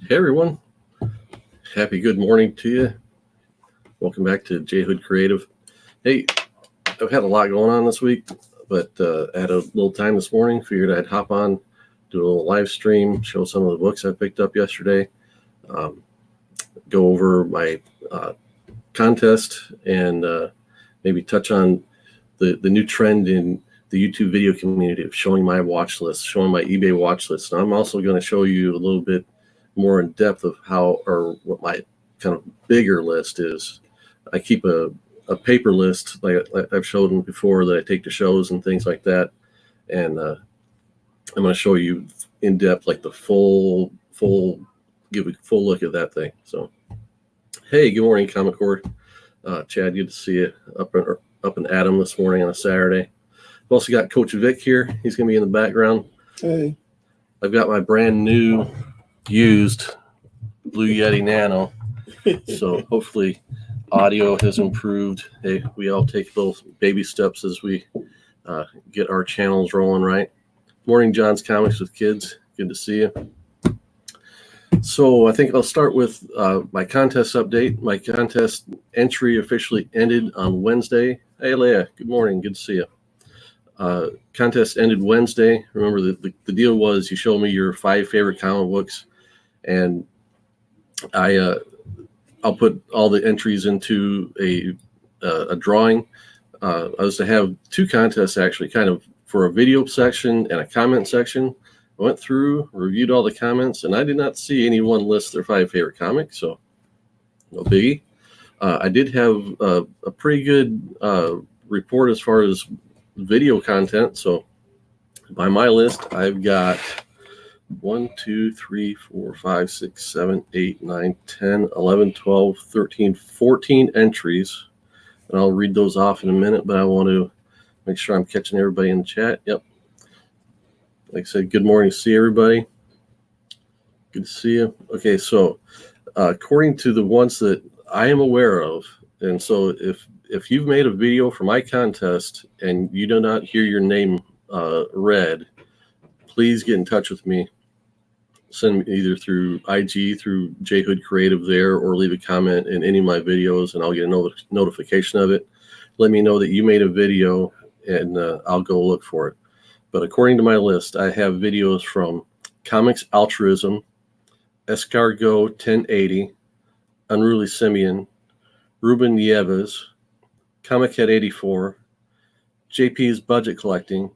Hey everyone, happy good morning to you. Welcome back to J Hood Creative. Hey, I've had a lot going on this week, but I had a little time this morning. Figured I'd hop on, do a little live stream, show some of the books I picked up yesterday, go over my contest, and maybe touch on the new trend in the YouTube video community of showing my watch list, showing my eBay watch list. And I'm also going to show you a little bit more in depth of how, or what my kind of bigger list is. I keep a paper list like I've showed them before that I take to shows and things like that. And I'm going to show you in depth, like the give a full look at that thing. So, hey, good morning, Comic Cord. Chad, good to see you up in Adam this morning on a Saturday. I've also got Coach Vic here. He's going to be in the background. Hey. I've got my brand new used Blue Yeti Nano. So hopefully audio has improved. Hey, we all take little baby steps as we get our channels rolling, right? Morning, John's Comics with Kids. Good to see you. So I think I'll start with my contest update. My contest entry officially ended on Wednesday. Hey, Leah, good morning. Good to see you. Contest ended Wednesday. Remember, the deal was you show me your 5 favorite comic books, and I'll put all the entries into a drawing. I was to have 2 contests, actually, kind of for a video section and a comment section. I went through, reviewed all the comments, and I did not see anyone list their 5 favorite comics, so no biggie. I did have a pretty good report as far as video content. So by my list, I've got 1, 2, 3, 4, 5, 6, 7, 8, 9, 10, 11, 12, 13, 14 entries. And I'll read those off in a minute, but I want to make sure I'm catching everybody in the chat. Yep. Like I said, good morning. See everybody. Good to see you. Okay, so according to the ones that I am aware of, and so if you've made a video for my contest and you do not hear your name read, please get in touch with me. Send me either through IG, through J Hood Creative there, or leave a comment in any of my videos and I'll get a notification of it. Let me know that you made a video and I'll go look for it. But according to my list, I have videos from Comics Altruism, Escargot 1080, Unruly Simeon, Ruben Nieves, Comic Head 84, JP's Budget Collecting,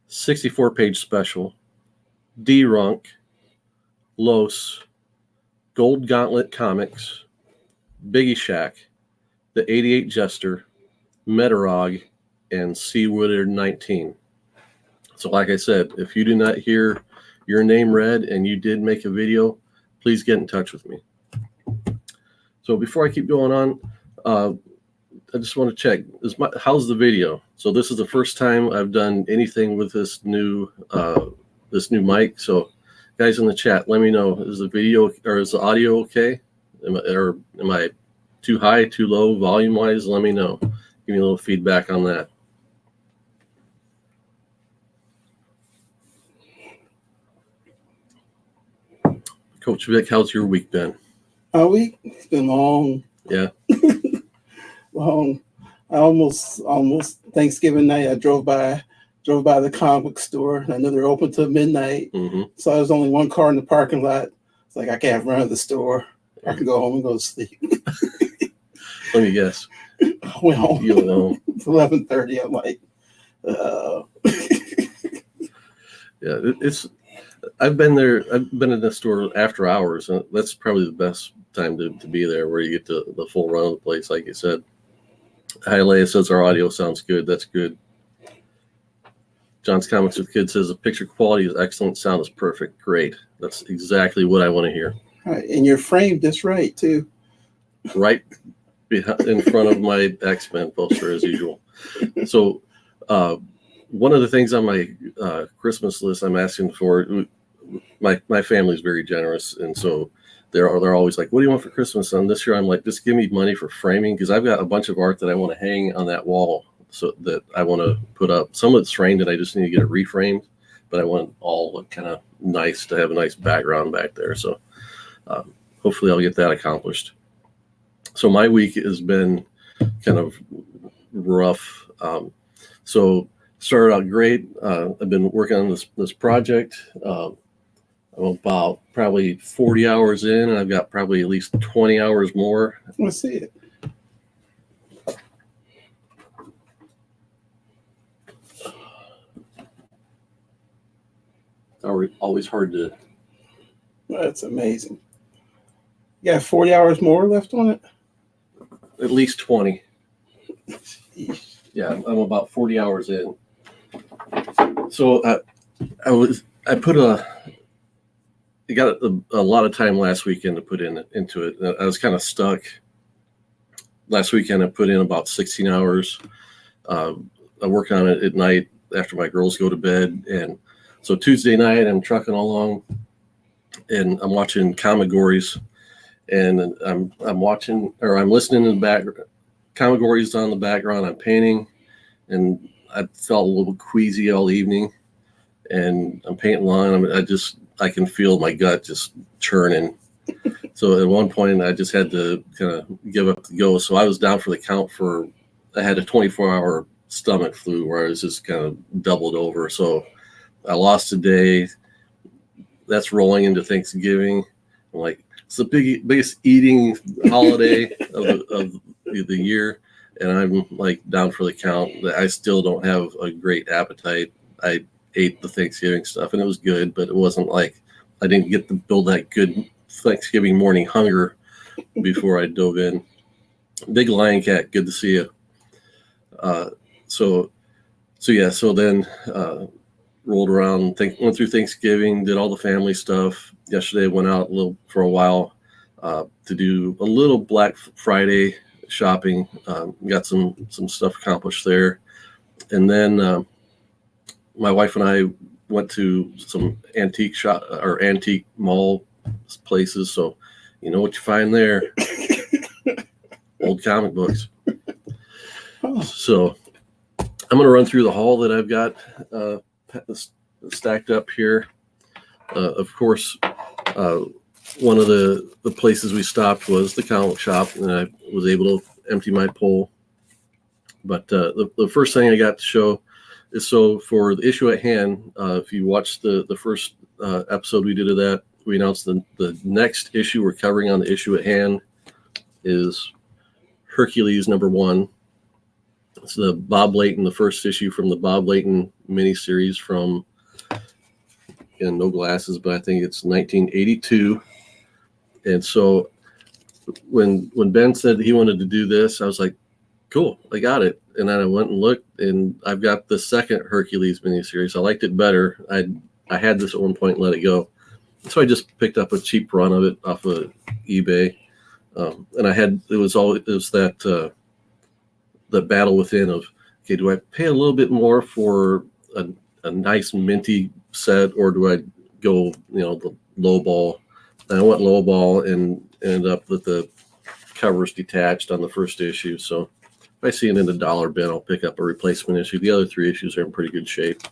64-page special, D-Runk, Los, Gold Gauntlet Comics, Biggie Shack, The 88 Jester, Metarog, and C. Woodard 19. So like I said, if you do not hear your name read and you did make a video, please get in touch with me. So before I keep going on, I just want to check, how's the video? So this is the first time I've done anything with this new mic. So guys in the chat, let me know, is the video or is the audio okay? Am I too high, too low, volume-wise? Let me know. Give me a little feedback on that. Coach Vic, how's your week been? Our week? It's been long. Yeah. Long. I almost Thanksgiving night, I drove by the comic store. I know they're open till midnight. Mm-hmm. So there's only one car in the parking lot. It's like I can't run to the store. I can go home and go to sleep. Let me guess. I went home. You know. It's 11:30. I'm like, Yeah, I've been there. I've been in the store after hours, and that's probably the best time to be there, where you get the full run of the place, like you said. Hi, Leia says our audio sounds good. That's good. John's Comics with Kids says the picture quality is excellent. Sound is perfect. Great. That's exactly what I want to hear. All right, and you're framed just right too. Right in front of my X-Men poster as usual. So one of the things on my Christmas list I'm asking for, my family's very generous, and so they're always like, what do you want for Christmas? And this year I'm like, just give me money for framing, because I've got a bunch of art that I want to hang on that wall, so that I want to put up. Some of it's framed and I just need to get it reframed, but I want it all look kind of nice, to have a nice background back there. So hopefully I'll get that accomplished. So my week has been kind of rough. So started out great. I've been working on this project. I'm about probably 40 hours in, and I've got probably at least 20 hours more. Let's see it. It's always hard to. That's amazing. You got 40 hours more left on it? At least 20. Jeez. Yeah, I'm about 40 hours in. So I got a lot of time last weekend to put into it. I was kind of stuck. Last weekend I put in about 16 hours. I work on it at night after my girls go to bed, and so Tuesday night I'm trucking along, and I'm watching Comic-Gories, and I'm listening in the background. Comic-Gories on the background. I'm painting, and I felt a little queasy all evening, and I'm painting along. I can feel my gut just churning. So at one point I just had to kind of give up the ghost. So I was down for the count I had a 24-hour stomach flu where I was just kind of doubled over. So I lost a day. That's rolling into Thanksgiving. I'm like, it's the biggest eating holiday of the year. And I'm like down for the count. I still don't have a great appetite. I ate the Thanksgiving stuff and it was good, but it wasn't like I didn't get to build that good Thanksgiving morning hunger before I dove in. Big Lion Cat, good to see you. So then rolled around, went through Thanksgiving, did all the family stuff. Yesterday went out for a while to do a little Black Friday shopping. Got some stuff accomplished there, and then my wife and I went to some antique mall places. So you know what you find there? Old comic books. So I'm going to run through the haul that I've got stacked up here. Of course, one of the places we stopped was the comic shop, and I was able to empty my pull. But the first thing I got to show is, so for the issue at hand, if you watched the first episode we did of that, we announced the next issue we're covering on the issue at hand is Hercules #1. It's the Bob Layton, the first issue from the Bob Layton miniseries from, again, no glasses, but I think it's 1982. And so when Ben said he wanted to do this, I was like, cool, I got it. And then I went and looked, and I've got the second Hercules miniseries. I liked it better. I had this at one point and let it go. So I just picked up a cheap run of it off of eBay. And it was that the battle within of, okay, do I pay a little bit more for a nice minty set, or do I go, the low ball? And I went low ball and ended up with the covers detached on the first issue. So if I see it in the dollar bin, I'll pick up a replacement issue. The other 3 issues are in pretty good shape.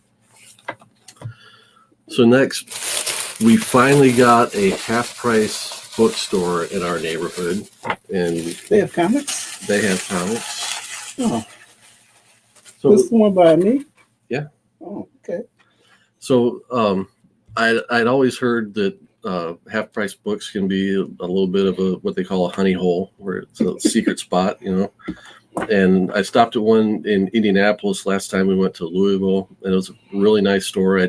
So next, we finally got a half-price bookstore in our neighborhood, and They have comics? they have comics. Oh, So this one by me? Yeah. Oh, okay. So I'd always heard that half-price books can be a little bit of what they call a honey hole, where it's a secret spot, And I stopped at one in Indianapolis last time we went to Louisville, and it was a really nice store. I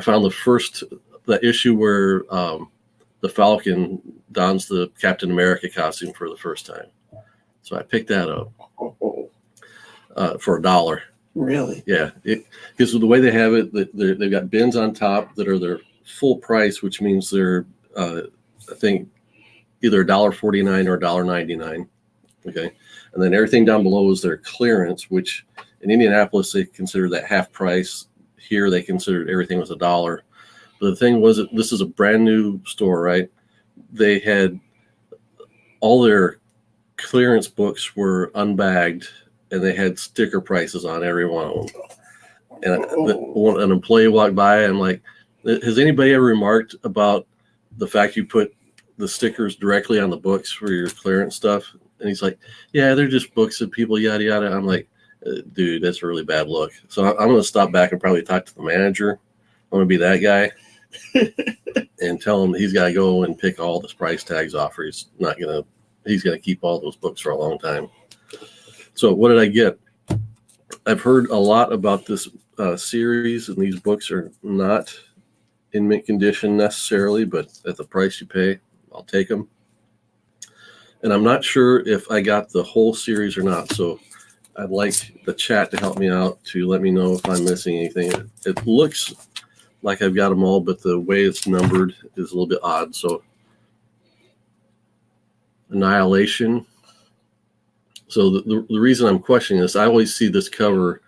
found the issue where the Falcon dons the Captain America costume for the first time. So I picked that up for $1. Really? Yeah, because the way they have it, they've got bins on top that are their full price, which means they're, I think, either $1.49 or $1.99. Okay, and then everything down below is their clearance, which in Indianapolis they consider that half price. Here they considered everything was $1. But the thing was that this is a brand new store, right? They had all their clearance books were unbagged, and they had sticker prices on every one of them. And an employee walked by, and I'm like, has anybody ever remarked about the fact you put the stickers directly on the books for your clearance stuff. And he's like, yeah, they're just books that people yada yada. I'm like, dude, that's a really bad look. So I'm going to stop back and probably talk to the manager. I'm going to be that guy and tell him he's got to go and pick all the price tags off, or he's going to keep all those books for a long time. So what did I get? I've heard a lot about this series, and these books are not in mint condition necessarily, but at the price you pay, I'll take them. And I'm not sure if I got the whole series or not. So I'd like the chat to help me out to let me know if I'm missing anything. It looks like I've got them all, but the way it's numbered is a little bit odd. So Annihilation. So the reason I'm questioning this, I always see this cover,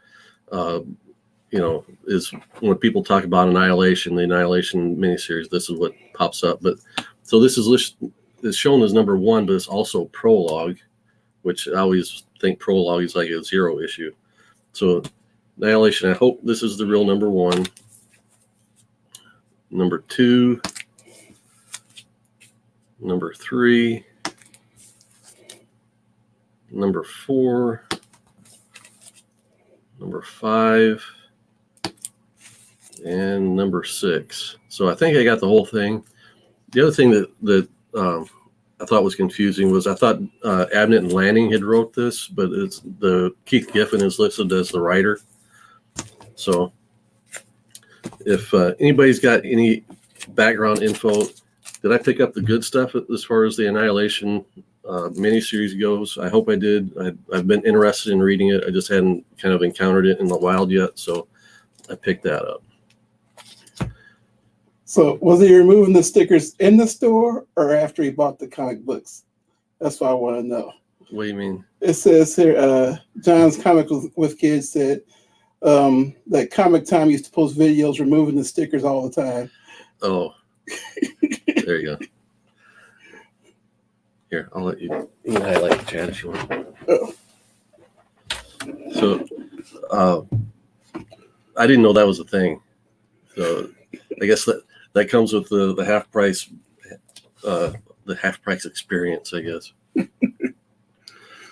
is when people talk about Annihilation, the Annihilation miniseries, this is what pops up. But so this is shown as number 1, but it's also prologue, which I always think prologue is like a 0 issue. So Annihilation, I hope this is the real number 1. Number 2, number 3, number 4, number 5, and number 6. So I think I got the whole thing. The other thing that I thought was confusing was I thought Abnett and Lanning had wrote this, but it's the Keith Giffen is listed as the writer. So if anybody's got any background info, did I pick up the good stuff as far as the Annihilation miniseries goes? I hope I did. I've been interested in reading it. I just hadn't kind of encountered it in the wild yet, so I picked that up. So was he removing the stickers in the store or after he bought the comic books? That's what I want to know. What do you mean? It says here, John's Comic with Kids said that Comic Time used to post videos removing the stickers all the time. Oh, there you go. Here, I'll let you can highlight the chat if you want. Oh. So I didn't know that was a thing. So I guess that comes with the half price experience, I guess.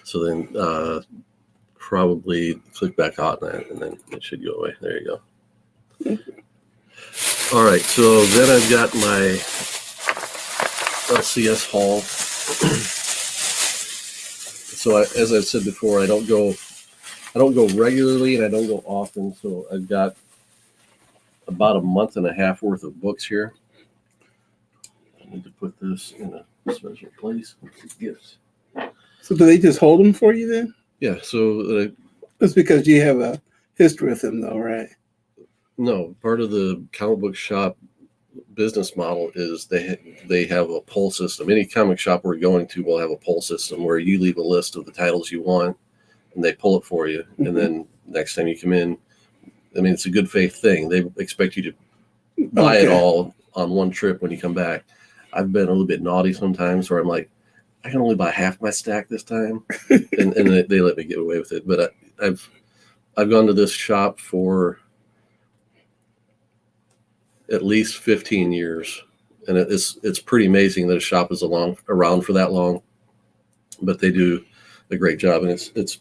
So then probably click back on that and then it should go away. There you go. All right, so then I've got my LCS haul. So as I've said before, I don't go regularly and I don't go often. So I've got about a month and a half worth of books here. I need to put this in a special place. Gifts. So do they just hold them for you then? Yeah. So that's because you have a history with them, though, right? No, part of the comic book shop business model is they have a pull system. Any comic shop we're going to will have a pull system where you leave a list of the titles you want and they pull it for you. Mm-hmm. And then next time you come in, I mean, it's a good faith thing. They expect you to buy it all on one trip when you come back. I've been a little bit naughty sometimes where I'm like, I can only buy half my stack this time. and they let me get away with it. But I've gone to this shop for at least 15 years. And it's pretty amazing that a shop is around for that long. But they do a great job. And it's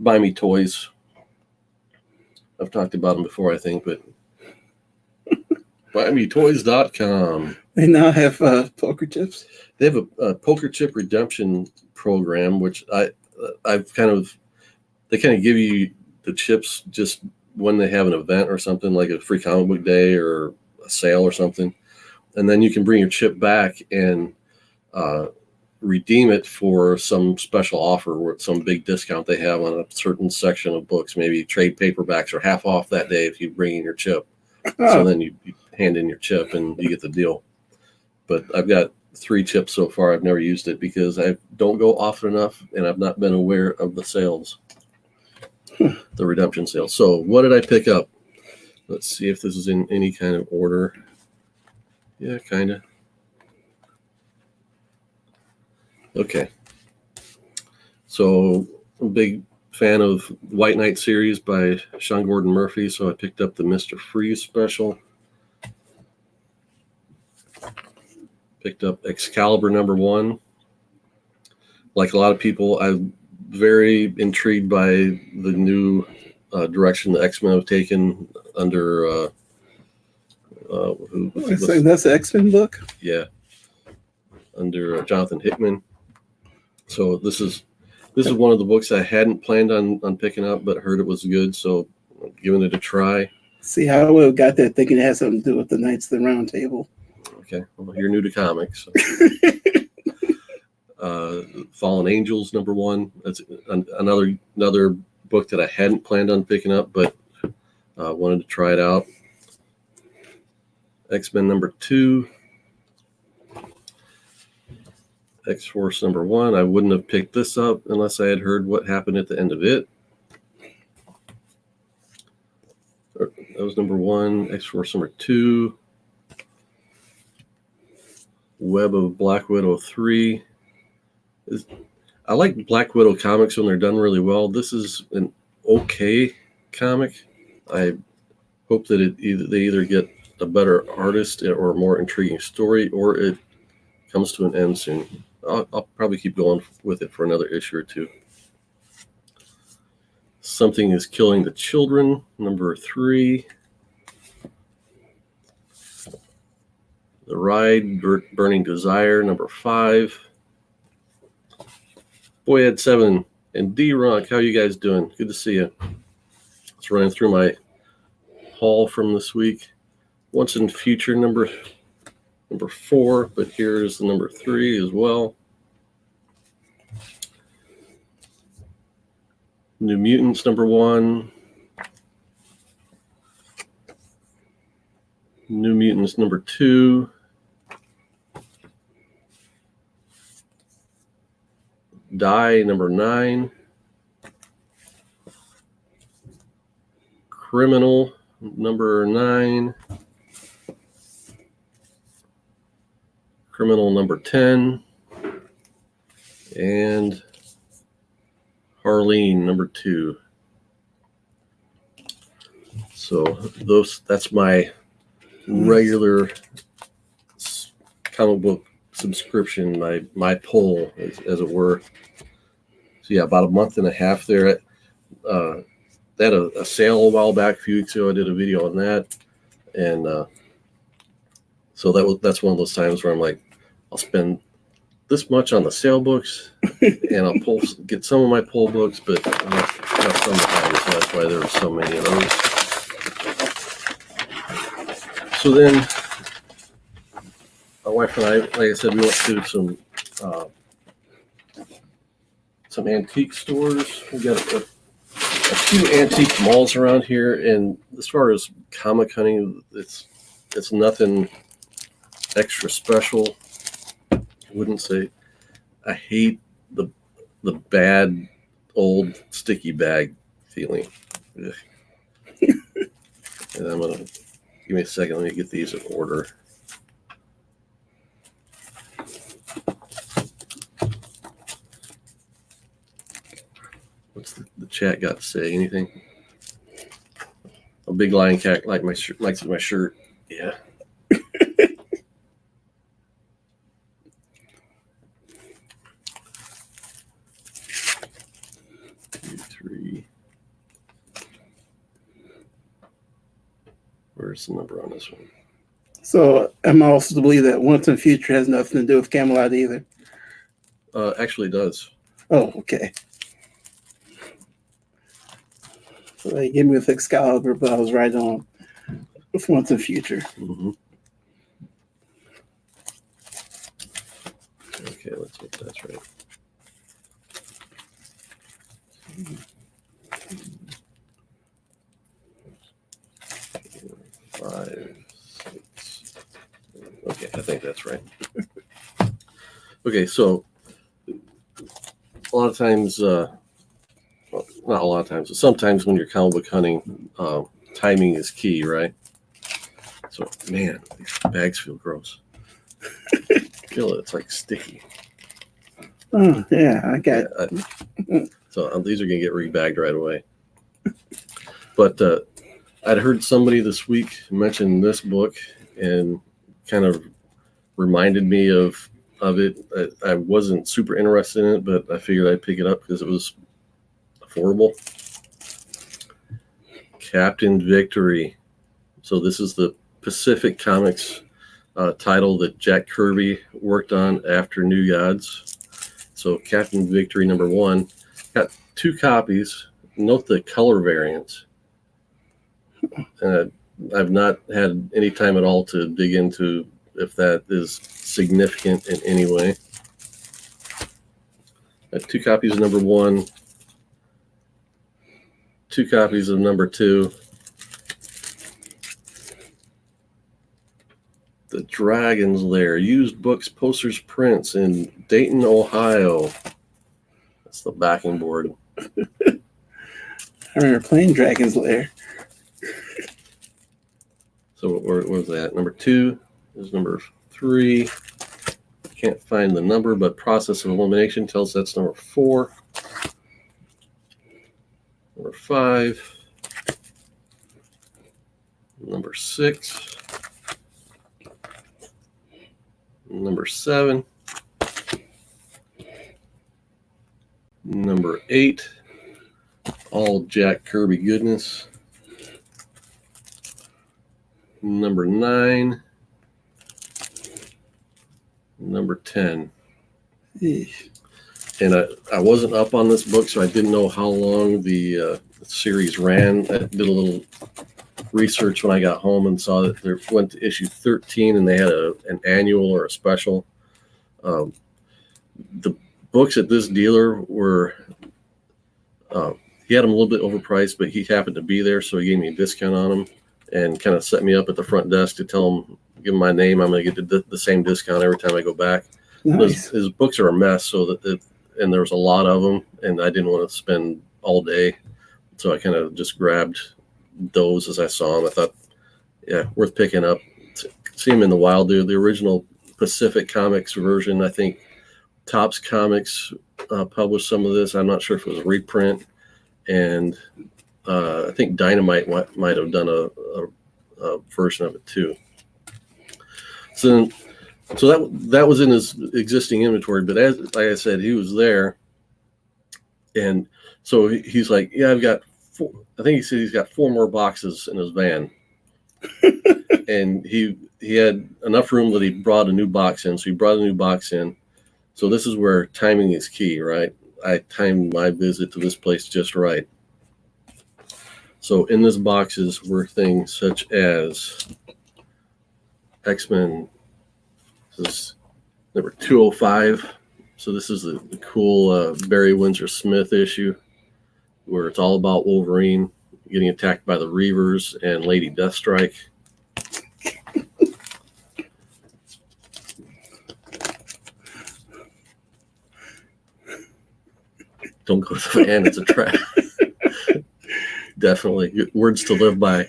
Buy Me Toys. I've talked about them before, I think, but BuyMeToys.com. They now have poker chips. They have a poker chip redemption program, which they kind of give you the chips just when they have an event or something, like a free comic book day or a sale or something, and then you can bring your chip back and redeem it for some special offer or some big discount they have on a certain section of books. Maybe trade paperbacks are half off that day if you bring in your chip. Oh. So then you hand in your chip and you get the deal. But I've got 3 chips so far. I've never used it because I don't go often enough and I've not been aware of the sales, the redemption sales. So what did I pick up? Let's see if this is in any kind of order. Yeah, kind of. Okay. So I'm a big fan of White Knight series by Sean Gordon Murphy. So I picked up the Mr. Freeze special. Picked up Excalibur #1. Like a lot of people, I'm very intrigued by the new direction the X-Men have taken under That's the X-Men book? Yeah, under Jonathan Hickman. So this is one of the books I hadn't planned on picking up, but heard it was good, so I'm giving it a try. See, I would have got that thinking it had something to do with the Knights of the Round Table. Okay, well, you're new to comics. So. Fallen Angels #1. That's another book that I hadn't planned on picking up, but wanted to try it out. X-Men #2. X-Force #1. I wouldn't have picked this up unless I had heard what happened at the end of it. That was #1. X-Force #2. Web of Black Widow 3. I like Black Widow comics when they're done really well. This is an okay comic. I hope that they either get a better artist or a more intriguing story, or it comes to an end soon. I'll probably keep going with it for another issue or two. Something is Killing the Children #3. The Ride, Burning Desire #5. Boyhead 7 and D-Ronk, how you guys doing? Good to see you. Just running through my haul from this week. Once in Future number 4, but here's the #3 as well. New Mutants #1. New Mutants #2. Die #9. Criminal #9. Criminal #10. And Harleen #2. So that's my regular comic book subscription, my pull, as it were. So yeah, about a month and a half there. They had a sale a while back, a few weeks ago. I did a video on that, and so that's one of those times where I'm like, I'll spend this much on the sale books, and I'll get some of my pull books, but not sometimes. So that's why there were so many of those. So then, my wife and I, like I said, we went to some antique stores. We got a few antique malls around here, and as far as comic hunting, it's nothing extra special. I wouldn't say. I hate the bad old sticky bag feeling. Ugh. And I'm gonna give me a second. Let me get these in order. What's the chat got to say? Anything? A big lion cat likes my shirt. Yeah. 3. Where's the number on this one? So I'm also to believe that Once in Future has nothing to do with Camelot either. Actually, it does. Oh, okay. So they gave me with Excalibur, but I was right on with Once in Future. Mm-hmm. Okay, let's hope that's right. 5, 6. Okay, I think that's right. Okay, so a lot of times, well, not a lot of times, but sometimes when you're comic book hunting, timing is key, right? So, man, these bags feel gross. Feel it. It's like sticky. Oh, yeah, I got it. So these are going to get rebagged right away. But I'd heard somebody this week mention this book and kind of reminded me of it. I wasn't super interested in it, but I figured I'd pick it up because it was affordable. Captain Victory. So this is the Pacific Comics title that Jack Kirby worked on after New Gods. So Captain Victory #1. Got 2 copies. Note the color variants. I've not had any time at all to dig into if that is significant in any way. Got 2 copies of #1, 2 copies of #2. The Dragon's Lair, used books, posters, prints in Dayton, Ohio. That's the backing board. I remember playing Dragon's Lair. So what was that? #2 is #3. Can't find the number, but Process of Elimination tells that's #4. #5. #6. #7. #8. All Jack Kirby goodness. #9. #10. Eesh. And I wasn't up on this book, so I didn't know how long the series ran. I did a little research when I got home and saw that they went to issue 13 and they had an annual or a special. The books at this dealer were, he had them a little bit overpriced, but he happened to be there, so he gave me a discount on them and kind of set me up at the front desk to tell him, give him my name, I'm going to get the same discount every time I go back. Nice. His books are a mess, so and there was a lot of them, and I didn't want to spend all day, so I kind of just grabbed those as I saw them. I thought, yeah, worth picking up. See them in the wild, dude. The original Pacific Comics version, I think Topps Comics published some of this. I'm not sure if it was a reprint, and I think Dynamite might have done a version of it too. So that was in his existing inventory, but like I said, he was there, and so he's like, yeah, I've got 4. I think he said he's got 4 more boxes in his van, and he had enough room that he brought a new box in. So he brought a new box in. So this is where timing is key, right? I timed my visit to this place just right. So in this boxes were things such as X-Men. This is #205. So this is the cool Barry Windsor Smith issue where it's all about Wolverine getting attacked by the Reavers and Lady Deathstrike. Don't go to the van, it's a trap. Definitely. Words to live by.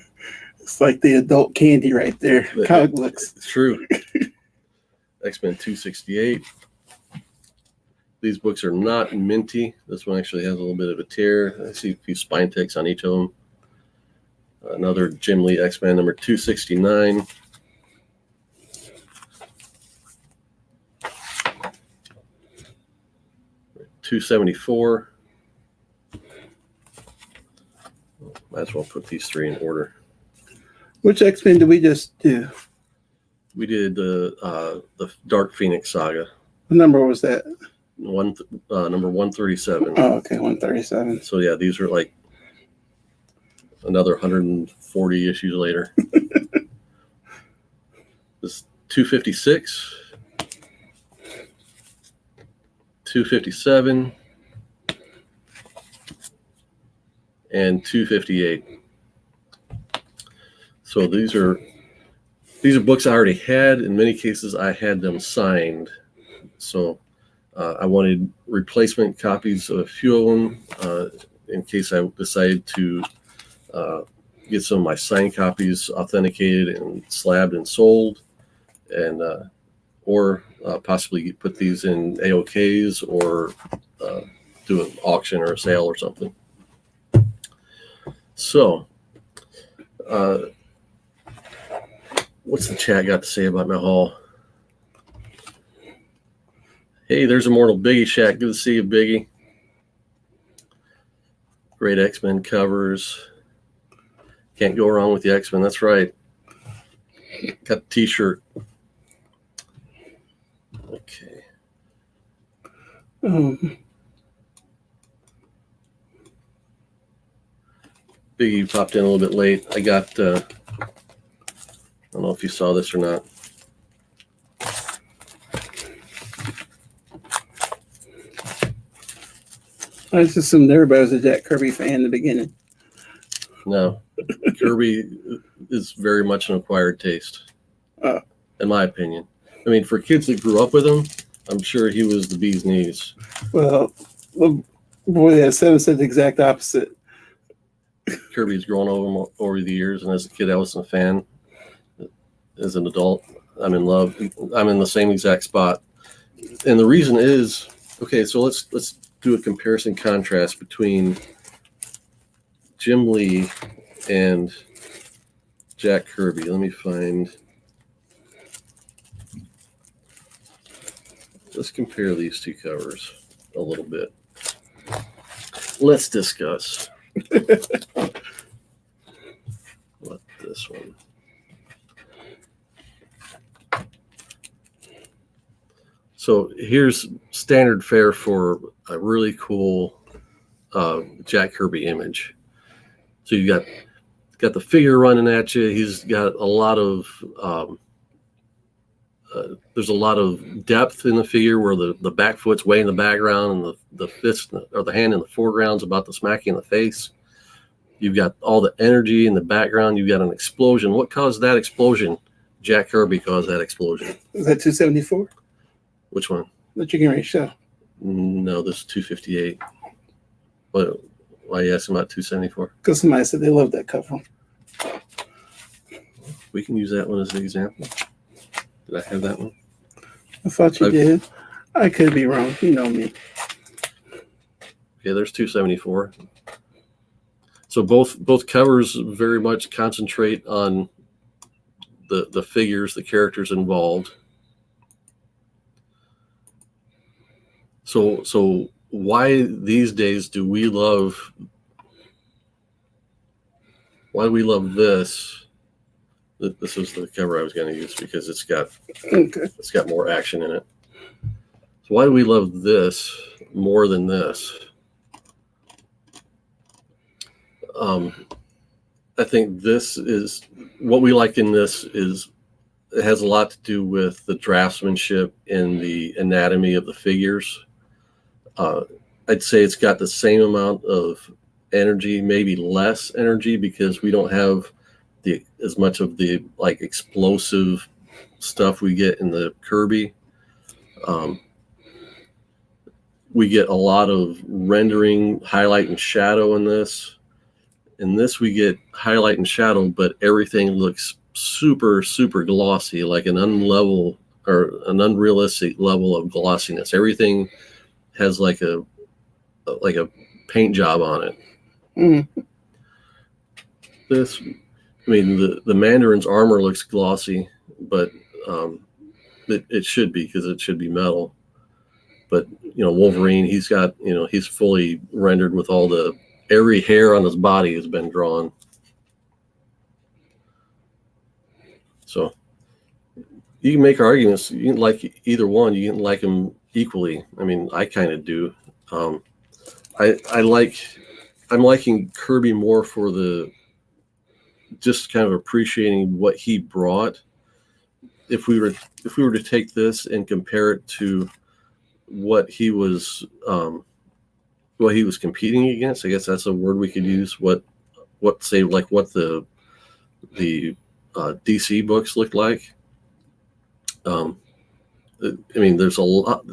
It's like the adult candy right there. Comic books. It's true. X-Men 268. These books are not minty. This one actually has a little bit of a tear. I see a few spine ticks on each of them. Another Jim Lee X-Men #269. #274. Might as well put these 3 in order. Which X-Men did we just do? We did the Dark Phoenix saga. What number was that? Number 137. Oh, okay, 137. So yeah, these are like another 140 issues later. This 256, 257, and 258. So these are books I already had. In many cases, I had them signed. So I wanted replacement copies of a few of them in case I decided to get some of my signed copies authenticated and slabbed and sold, and or possibly put these in AOKs or do an auction or a sale or something. So, what's the chat got to say about my haul? Hey, there's Immortal Biggie Shack. Good to see you, Biggie. Great X-Men covers. Can't go wrong with the X-Men. That's right. Got the T-shirt. Okay. Biggie popped in a little bit late. I got, I don't know if you saw this or not. I just assumed everybody was a Jack Kirby fan in the beginning. No, Kirby is very much an acquired taste, in my opinion. I mean, for kids that grew up with him, I'm sure he was the bee's knees. Well, boy, that 7 said the exact opposite. Kirby's grown over the years, and as a kid, I wasn't a fan. As an adult, I'm in love. I'm in the same exact spot, and the reason is, okay, so let's do a comparison contrast between Jim Lee and Jack Kirby. Let me find. Let's compare these two covers a little bit. Let's discuss. What this one? So here's standard fare for a really cool Jack Kirby image. So you got the figure running at you. He's got a lot of there's a lot of depth in the figure where the back foot's way in the background and the fist or the hand in the foreground's about to smack you in the face. You've got all the energy in the background. You've got an explosion. What caused that explosion? Jack Kirby caused that explosion. Is that 274? Which one? That you can already show. No, this is 258. Why are you asking about 274? Because somebody said they loved that cover. We can use that one as an example. Did I have that one? I thought you did. I could be wrong. You know me. Okay, there's 274. So both covers very much concentrate on the figures, the characters involved. So why these days do we love? Why do we love this? This is the cover I was going to use because it's got more action in it. So why do we love this more than this? I think this is what we like in this is it has a lot to do with the draftsmanship and the anatomy of the figures. I'd say it's got the same amount of energy, maybe less energy, because we don't have as much of the like explosive stuff we get in the Kirby. We get a lot of rendering, highlight, and shadow in this. In this, we get highlight and shadow, but everything looks super, super glossy, like an unlevel or an unrealistic level of glossiness. Everything has like a paint job on it. Mm-hmm. This, I mean, the Mandarin's armor looks glossy, but it should be because it should be metal. But Wolverine, he's got he's fully rendered with every hair on his body has been drawn. So you can make arguments. You can like either one. You can like them equally. I mean, I kind of do. I'm liking Kirby more for just kind of appreciating what he brought. If we were to take this and compare it to what he was competing against, I guess that's a word we could use. What the DC books looked like. I mean, there's a lot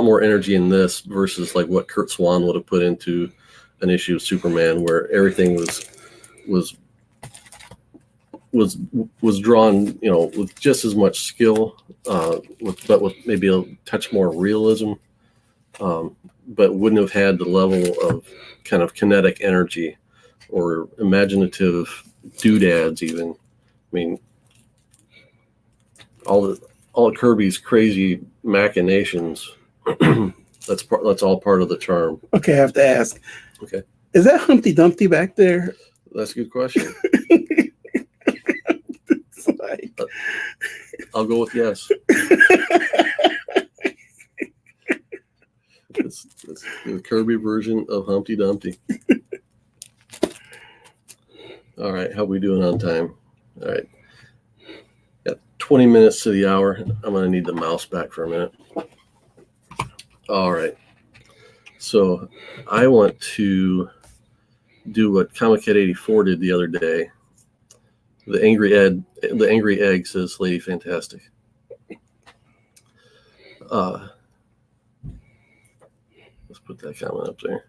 more energy in this versus like what Kurt Swan would have put into an issue of Superman, where everything was drawn, with just as much skill, but with maybe a touch more realism, but wouldn't have had the level of kind of kinetic energy or imaginative doodads even. I mean, all Kirby's crazy machinations That's all part of the charm. Okay, I have to ask. Okay, Is that Humpty Dumpty back there? that's a good question. It's like, I'll go with yes. It's the Kirby version of Humpty Dumpty. All right, how we doing on time? All right, got 20 minutes to the hour. I'm gonna need the mouse back for a minute. All right, so I want to do what Comic Kid 84 did the other day. The angry egg says Lady Fantastic. Let's put that comment up there.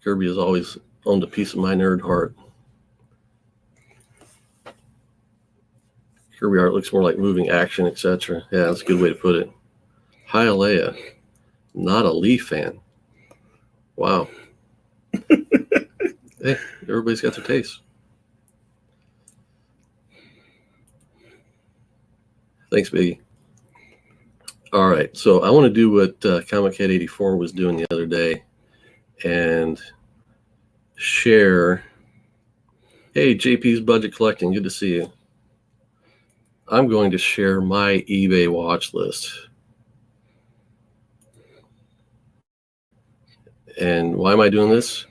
Kirby has always owned a piece of my nerd heart. Kirby art looks more like moving action, etc. Yeah, that's a good way to put it. Hi, Alea. Not a Leaf fan. Wow. Hey, everybody's got their taste. Thanks, Biggie. All right, so I want to do what Comic Kid 84 was doing the other day and share. Hey, JP's Budget Collecting, good to see you. I'm going to share my eBay watch list. And why am I doing this?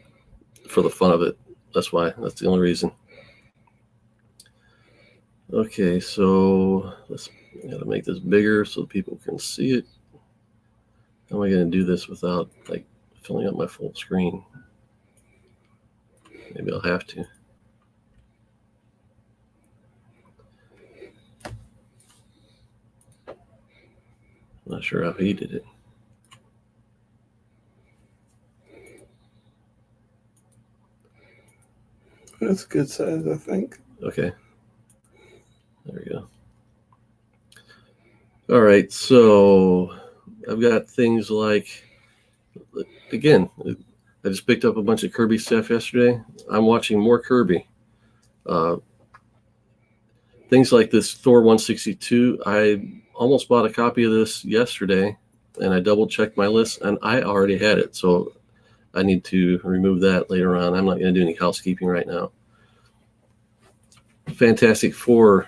For the fun of it. That's why. That's the only reason. Okay, so I gotta make this bigger so people can see it. How am I gonna do this without like filling up my full screen? Maybe I'll have to. Not sure how he did it. that's a good size, I think. Okay. There we go. All right, so I've got things like, again, I just picked up a bunch of Kirby stuff yesterday. I'm watching more Kirby. Things like this Thor 162. I almost bought a copy of this yesterday, and I double checked my list, and I already had it. So I need to remove that later on. I'm not going to do any housekeeping right now. Fantastic Four,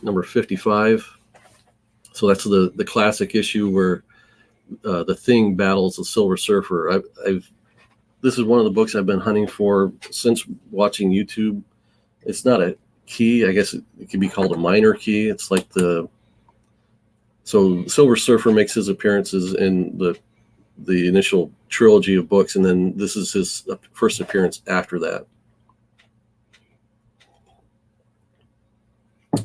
number 55. So that's the classic issue where the Thing battles the Silver Surfer. This is one of the books I've been hunting for since watching YouTube. It's not a key. I guess it could be called a minor key. It's like so Silver Surfer makes his appearances in the initial trilogy of books, and then this is his first appearance after that.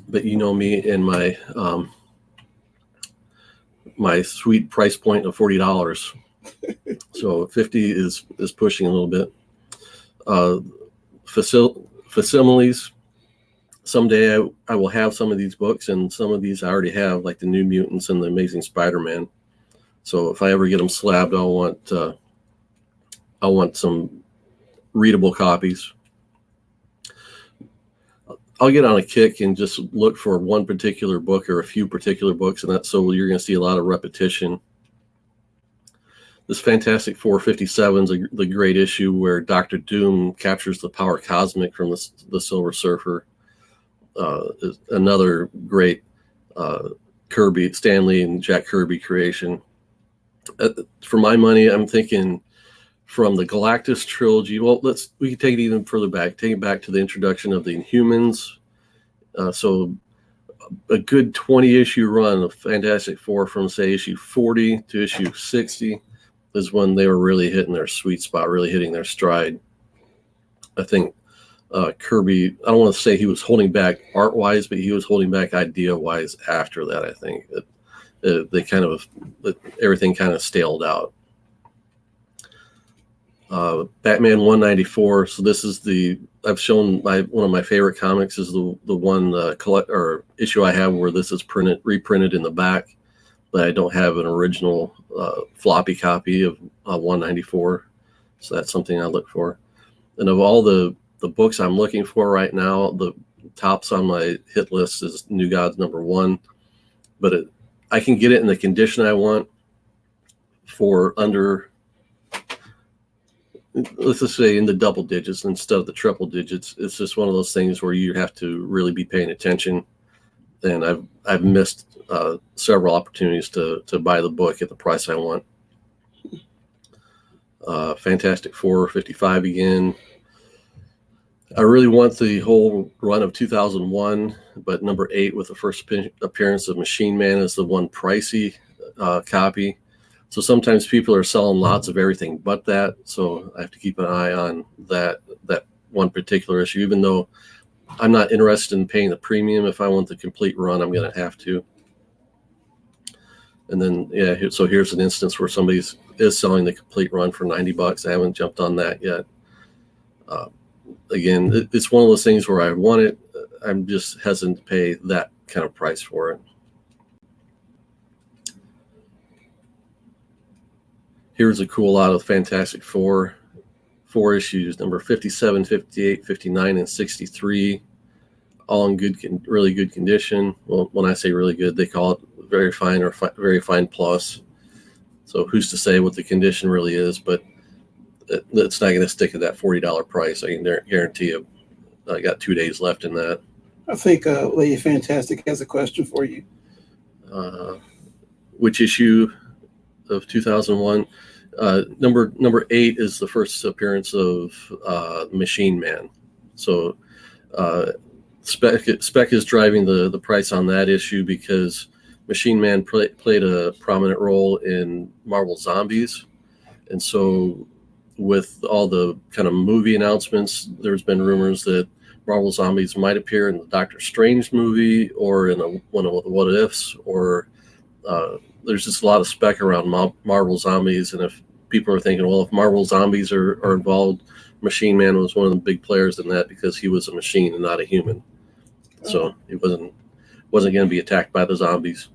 But you know me and my my sweet price point of $40. So 50 is pushing a little bit. Facsimiles. Someday I will have some of these books, and some of these I already have, like the New Mutants and the Amazing Spider-Man. So if I ever get them slabbed, I'll want some readable copies. I'll get on a kick and just look for one particular book or a few particular books, and that's so you're going to see a lot of repetition. This Fantastic Four 57 is the great issue where Dr. Doom captures the power cosmic from the Silver Surfer. Is another great Kirby, Stan Lee and Jack Kirby creation. For my money, I'm thinking from the Galactus trilogy. Well, we can take it even further back. Take it back to the introduction of the Inhumans. So a good 20-issue run of Fantastic Four from, say, issue 40 to issue 60 is when they were really hitting their sweet spot, really hitting their stride. I think Kirby, I don't want to say he was holding back art-wise, but he was holding back idea-wise after that, I think. Everything kind of staled out. Batman 194. So this is I've shown one of my favorite comics is the one issue I have where this is reprinted in the back, but I don't have an original floppy copy of 194. So that's something I look for. And of all the books I'm looking for right now, the tops on my hit list is New Gods #1, but I can get it in the condition I want for under, let's just say, in the double digits instead of the triple digits. It's just one of those things where you have to really be paying attention. And I've missed several opportunities to buy the book at the price I want. Fantastic Four 55 again. I really want the whole run of 2001, but number 8 with the first appearance of Machine Man is the one pricey copy. So sometimes people are selling lots of everything but that. So I have to keep an eye on that one particular issue, even though I'm not interested in paying the premium. If I want the complete run, I'm going to have to. And then, yeah, so here's an instance where somebody is selling the complete run for $90. I haven't jumped on that yet. Again, it's one of those things where I want it. I'm just hesitant to pay that kind of price for it. Here's a cool lot of Fantastic Four issues, number 57, 58, 59, and 63, all in really good condition. Well, when I say really good, they call it very fine or very fine plus. So who's to say what the condition really is, but it's not going to stick at that $40 price. I can guarantee you. I got 2 days left in that. I think Lady Fantastic has a question for you. Which issue of 2001? Number 8 is the first appearance of Machine Man. So Spec is driving the price on that issue because Machine Man played a prominent role in Marvel Zombies. And so with all the kind of movie announcements, there's been rumors that Marvel Zombies might appear in the Doctor Strange movie or in one of the What Ifs, or there's just a lot of spec around Marvel Zombies. And if people are thinking, well, if Marvel Zombies are involved, Machine Man was one of the big players in that because he was a machine and not a human. So he wasn't going to be attacked by the zombies.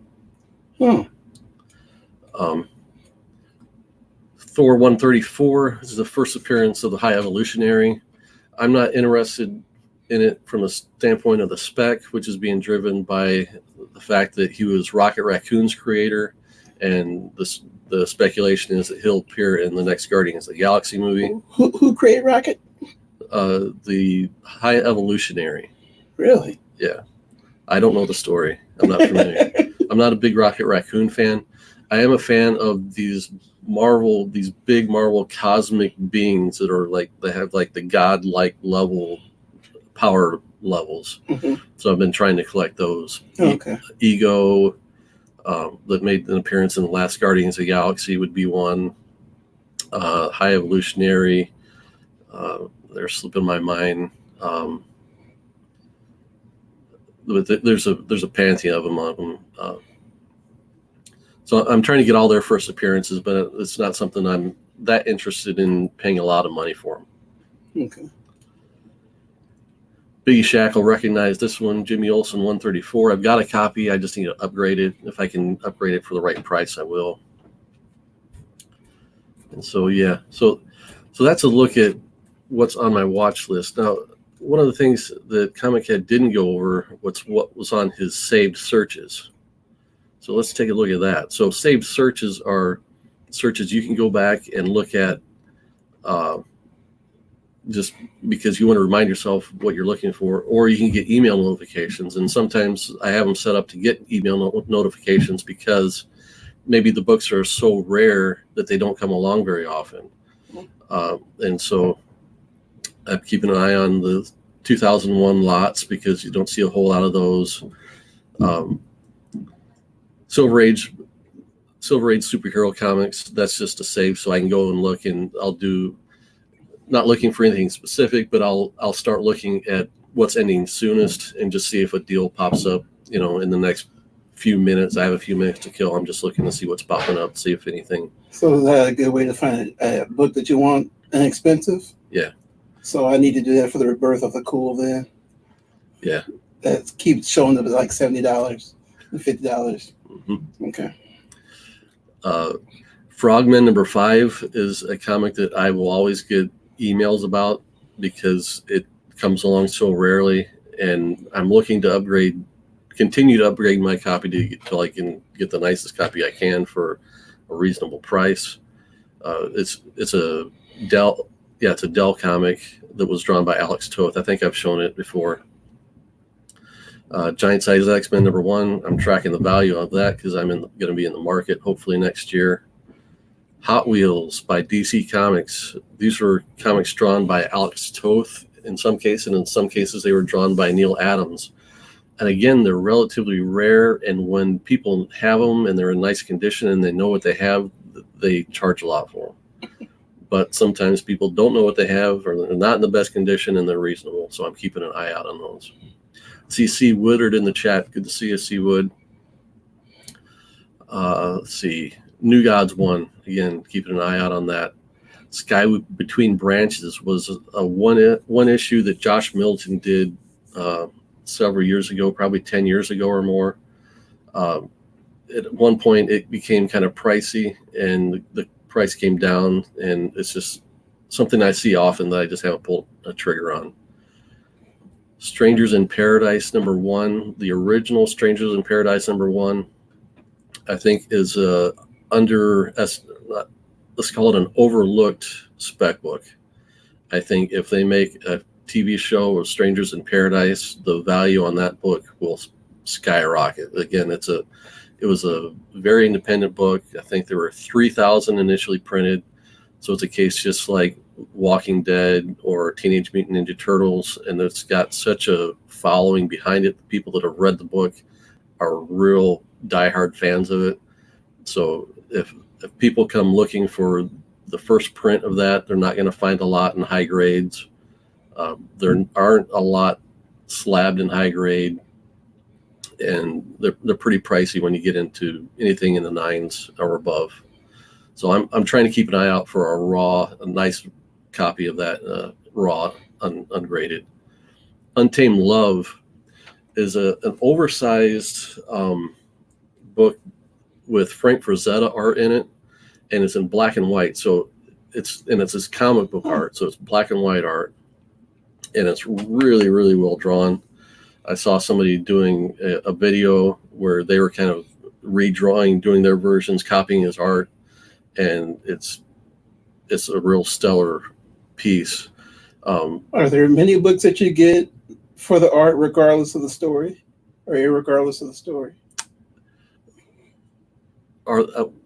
Thor 134 is the first appearance of the High Evolutionary. I'm not interested in it from a standpoint of the spec, which is being driven by the fact that he was Rocket Raccoon's creator, and the speculation is that he'll appear in the next Guardians of the Galaxy movie. Who created Rocket? The High Evolutionary. Really? Yeah. I don't know the story. I'm not familiar. I'm not a big Rocket Raccoon fan. I am a fan of these big Marvel cosmic beings that are they have the godlike level power levels. Mm-hmm. So I've been trying to collect those. Okay. Ego, that made an appearance in the last Guardians of the Galaxy would be one. High Evolutionary, they're slipping my mind. But there's a pantheon of them. So I'm trying to get all their first appearances, but it's not something I'm that interested in paying a lot of money for them. Okay. Biggie Shackle recognized this one, Jimmy Olsen 134. I've got a copy. I just need to upgrade it. If I can upgrade it for the right price, I will. And so, yeah. So that's a look at what's on my watch list. Now, one of the things that Comic Head didn't go over what was on his saved searches. So let's take a look at that. So saved searches are searches you can go back and look at just because you want to remind yourself what you're looking for, or you can get email notifications. And sometimes I have them set up to get email notifications because maybe the books are so rare that they don't come along very often. And so I'm keeping an eye on the 2001 lots because you don't see a whole lot of those. Silver Age superhero comics, that's just a save, so I can go and look, and I'll do, not looking for anything specific, but I'll start looking at what's ending soonest and just see if a deal pops up, in the next few minutes. I have a few minutes to kill. I'm just looking to see what's popping up, see if anything. So is that a good way to find a book that you want inexpensive? Yeah. So I need to do that for the Rebirth of the Cool then? Yeah. That keeps showing up at like $70 and $50. Mm-hmm. Okay. Frogman number 5 is a comic that I will always get emails about because it comes along so rarely, and I'm looking to upgrade continue to upgrade my copy till I can get the nicest copy I can for a reasonable price. It's a Dell, it's a Dell comic that was drawn by Alex Toth. I think I've shown it before. Giant Size X-Men #1. I'm tracking the value of that because I'm going to be in the market hopefully next year. Hot Wheels by DC Comics. These were comics drawn by Alex Toth in some cases, and in some cases they were drawn by Neil Adams. And again, they're relatively rare, and when people have them and they're in nice condition and they know what they have, they charge a lot for them. But sometimes people don't know what they have, or they're not in the best condition, and they're reasonable. So I'm keeping an eye out on those. See C. Woodard in the chat. Good to see you, C. Wood. Let's see. New Gods 1. Again, keeping an eye out on that. Sky Between Branches was a one issue that Josh Middleton did several years ago, probably 10 years ago or more. At one point, it became kind of pricey, and the price came down, and it's just something I see often that I just haven't pulled a trigger on. Strangers in Paradise #1, the original Strangers in Paradise #1, I think is let's call it an overlooked spec book. I think if they make a TV show of Strangers in Paradise, the value on that book will skyrocket. Again, it was a very independent book. I think there were 3,000 initially printed. So it's a case just like Walking Dead or Teenage Mutant Ninja Turtles, and it's got such a following behind it. The people that have read the book are real diehard fans of it. So if people come looking for the first print of that, they're not going to find a lot in high grades. There aren't a lot slabbed in high grade, and they're pretty pricey when you get into anything in the 9s or above. So I'm trying to keep an eye out for a nice copy of that raw, ungraded. Untamed Love is an oversized book with Frank Frazetta art in it, and it's in black and white. So it's this comic book art, so it's black and white art, and it's really, really well drawn. I saw somebody doing a video where they were kind of redrawing, doing their versions, copying his art, and it's a real stellar piece. Are there many books that you get for the art regardless of the story, or irregardless of the story?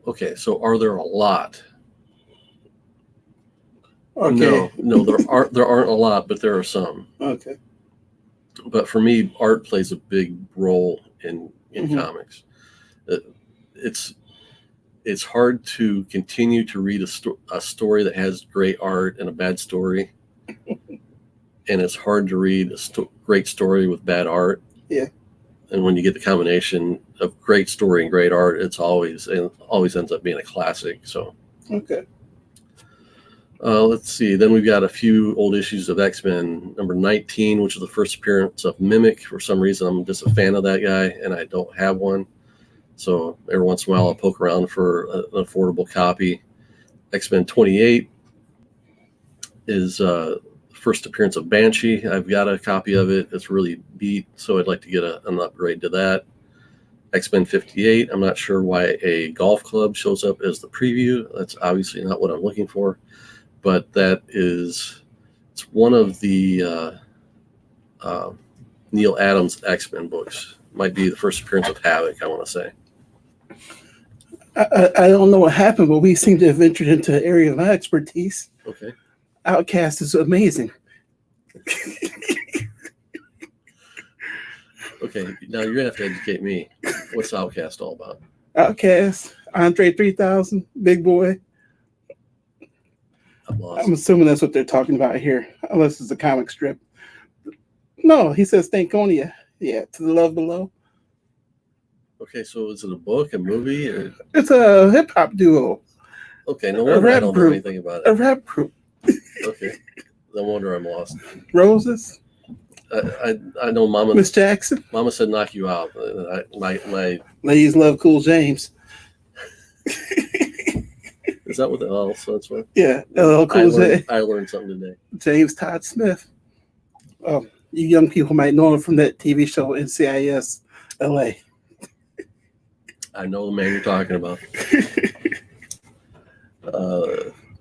Okay, so are there a lot? Okay. No, there aren't a lot, but there are some. Okay. But for me, art plays a big role in comics. It's hard to continue to read a story that has great art and a bad story, and it's hard to read a great story with bad art. Yeah. And when you get the combination of great story and great art, it always ends up being a classic. So. Okay. Let's see. Then we've got a few old issues of X-Men. #19, which is the first appearance of Mimic. For some reason, I'm just a fan of that guy, and I don't have one. So every once in a while, I'll poke around for an affordable copy. X-Men 28 is first appearance of Banshee. I've got a copy of it. It's really beat, so I'd like to get an upgrade to that. X-Men 58. I'm not sure why a golf club shows up as the preview. That's obviously not what I'm looking for. But it's one of the Neil Adams X-Men books. Might be the first appearance of Havoc, I want to say. I don't know what happened, but we seem to have ventured into an area of my expertise. Okay. Outcast is amazing. Okay, now you're going to have to educate me. What's Outcast all about? Outcast, Andre 3000, Big Boy. I'm assuming that's what they're talking about here, unless it's a comic strip. No, he says Stankonia. Yeah, To the Love Below. Okay, so is it a book, a movie? Or... It's a hip-hop duo. Okay, no wonder I don't know anything about it. A rap group. Okay, no wonder I'm lost. Roses. I know Mama. Miss Jackson. Mama said knock you out. My Ladies love Cool James. Is that what the L stands for? Yeah, LL Cool J. I learned something today. James Todd Smith. You young people might know him from that TV show NCIS, LA. I know the man you're talking about.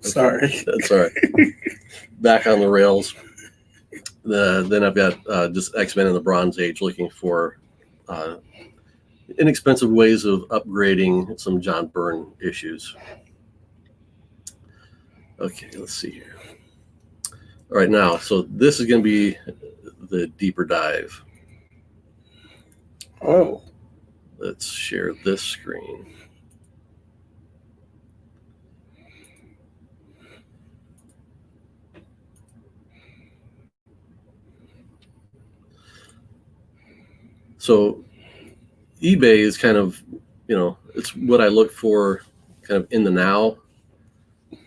Sorry. That's all right. Back on the rails. Then I've got just X-Men in the Bronze Age, looking for inexpensive ways of upgrading some John Byrne issues. Okay, let's see here. All right, now, so this is going to be the deeper dive. Oh. Let's share this screen. So eBay is kind of, it's what I look for kind of in the now.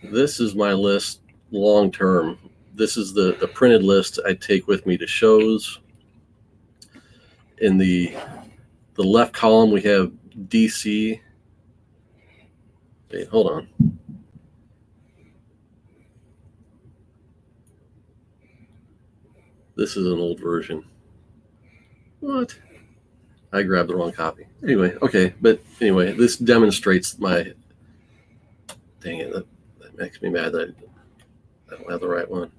This is my list long term. This is the printed list I take with me to shows. In the left column, we have DC. Okay, hold on. This is an old version. What? I grabbed the wrong copy. Anyway, okay, but anyway, this demonstrates my. Dang it, that makes me mad that I don't have the right one.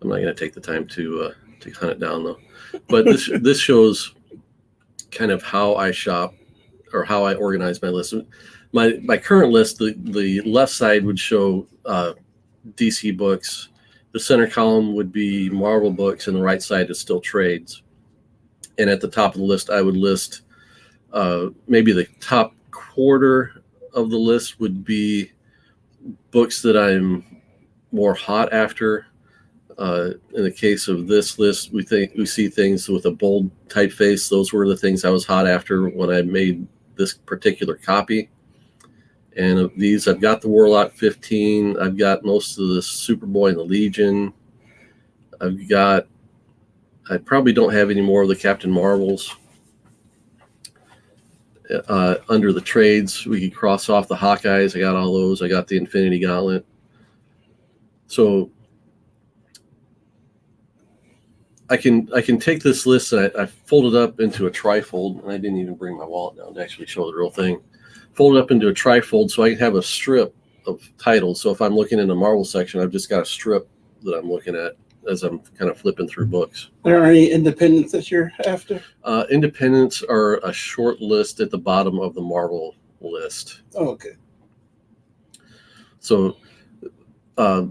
I'm not going to take the time to hunt it down though. But this shows kind of how I shop or how I organize my list. My current list, the left side would show DC books. The center column would be Marvel books, and the right side is still trades. And at the top of the list, I would list maybe the top quarter of the list would be books that I'm more hot after. In the case of this list, we see things with a bold typeface. Those were the things I was hot after when I made this particular copy. And of these, I've got the Warlock 15. I've got most of the Superboy and the Legion. I probably don't have any more of the Captain Marvels. Under the trades, we could cross off the Hawkeyes. I got all those. I got the Infinity Gauntlet. So I can take this list and I fold it up into a trifold, and I didn't even bring my wallet down to actually show the real thing. Fold it up into a trifold so I can have a strip of titles. So if I'm looking in the Marvel section, I've just got a strip that I'm looking at as I'm kind of flipping through books. There are any independents that you're after? Independents are a short list at the bottom of the Marvel list. Oh, okay. So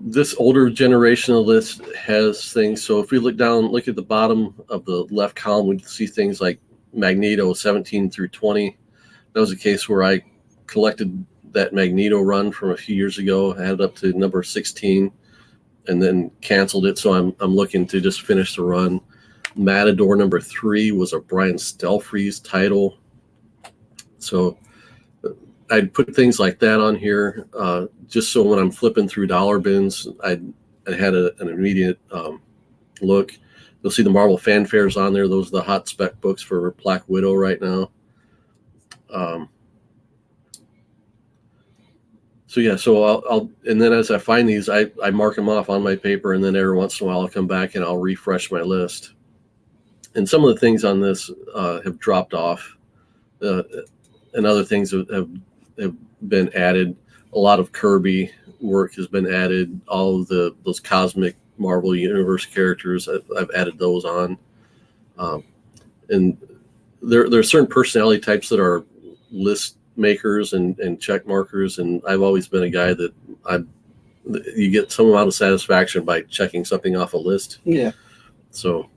this older generation of list has things. So if we look at the bottom of the left column, we see things like Magneto 17 through 20. That was a case where I collected that Magneto run from a few years ago. I had it up to number 16 and then canceled it. So I'm looking to just finish the run. Matador number 3 was a Brian Stelfreeze title. So I'd put things like that on here, just so when I'm flipping through dollar bins, I had an immediate look. You'll see the Marvel Fanfares on there. Those are the hot spec books for Black Widow right now. So I'll and then as I find these, I mark them off on my paper, and then every once in a while I'll come back and I'll refresh my list. And some of the things on this have dropped off, and other things have been added. A lot of Kirby work has been added. All of those cosmic Marvel Universe characters, I've added those on. And there are certain personality types that are list makers and check markers, and I've always been a guy that you get some amount of satisfaction by checking something off a list. Yeah. So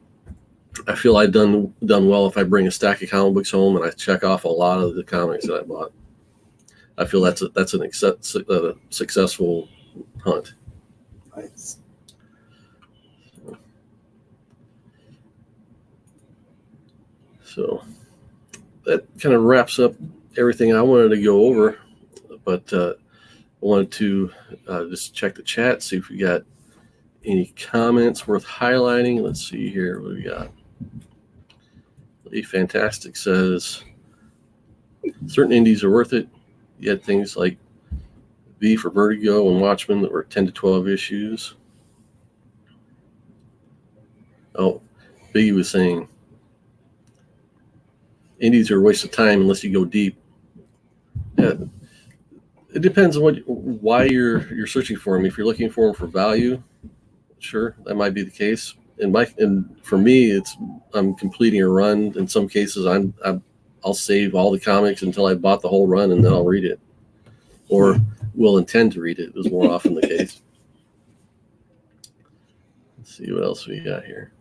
I feel I've done well if I bring a stack of comic books home and I check off a lot of the comics that I bought. I feel that's a successful hunt. Nice. So that kind of wraps up everything I wanted to go over, but I wanted to just check the chat, see if we got any comments worth highlighting. Let's see here what we got. Lee Fantastic says certain indies are worth it. You had things like V for Vertigo and Watchmen that were 10 to 12 issues. Oh, Biggie was saying, indies are a waste of time unless you go deep. Yeah, it depends on why you're searching for them. If you're looking for them for value, sure, that might be the case. And for me, I'm completing a run. In some cases, I'll save all the comics until I bought the whole run, and then I'll read it, or will intend to read it. Is more often the case. Let's see what else we got here.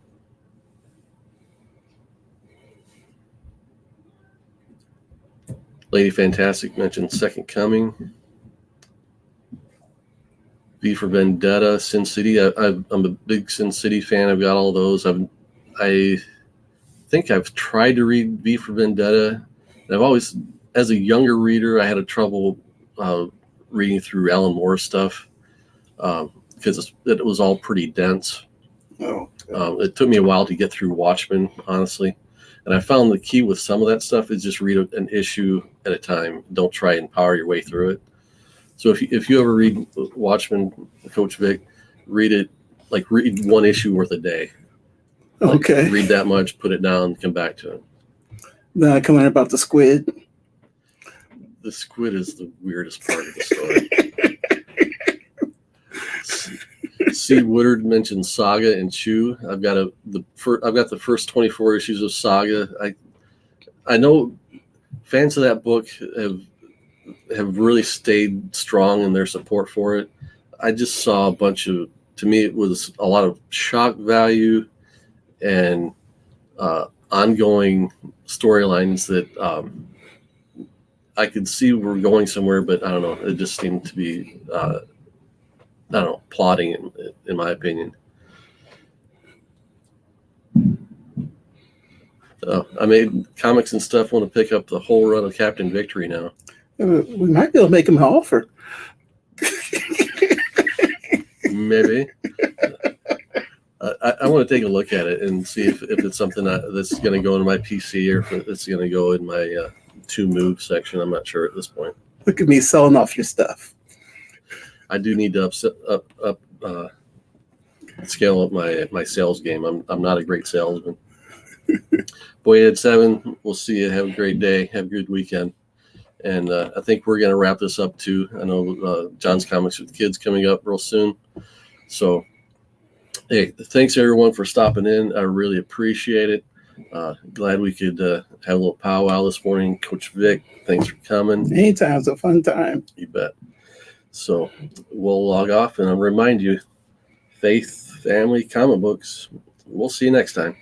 Lady Fantastic mentioned Second Coming. V for Vendetta, Sin City. I'm a big Sin City fan. I've got all those. I think I've tried to read V for Vendetta. And I've always, as a younger reader, I had a trouble reading through Alan Moore's stuff because it was all pretty dense. Oh. It took me a while to get through Watchmen, honestly. And I found the key with some of that stuff is just read an issue at a time. Don't try and power your way through it. So if you ever read Watchmen, Coach Vic, read one issue worth a day. Okay. Read that much, put it down, come back to it. Then I come in about the squid. The squid is the weirdest part of the story. C. Woodard mentioned Saga and Chew. I've got the first 24 issues of Saga. I know fans of that book have really stayed strong in their support for it. I just saw to me, it was a lot of shock value and ongoing storylines that I could see were going somewhere, but I don't know. It just seemed to be, plotting in my opinion. I made comics and stuff want to pick up the whole run of Captain Victory now. We might be able to make him an offer. Maybe. I want to take a look at it and see if it's something that's going to go into my PC or if it's going to go in my to move section. I'm not sure at this point. Look at me selling off your stuff. I do need to scale up my sales game. I'm not a great salesman. Boyhead 7, we'll see you. Have a great day. Have a good weekend. And I think we're going to wrap this up too. I know John's Comics with Kids coming up real soon. So, hey, thanks everyone for stopping in. I really appreciate it. Glad we could have a little powwow this morning. Coach Vic, thanks for coming. Anytime, it's a fun time. You bet. So we'll log off and I'll remind you, faith, family, comic books. We'll see you next time.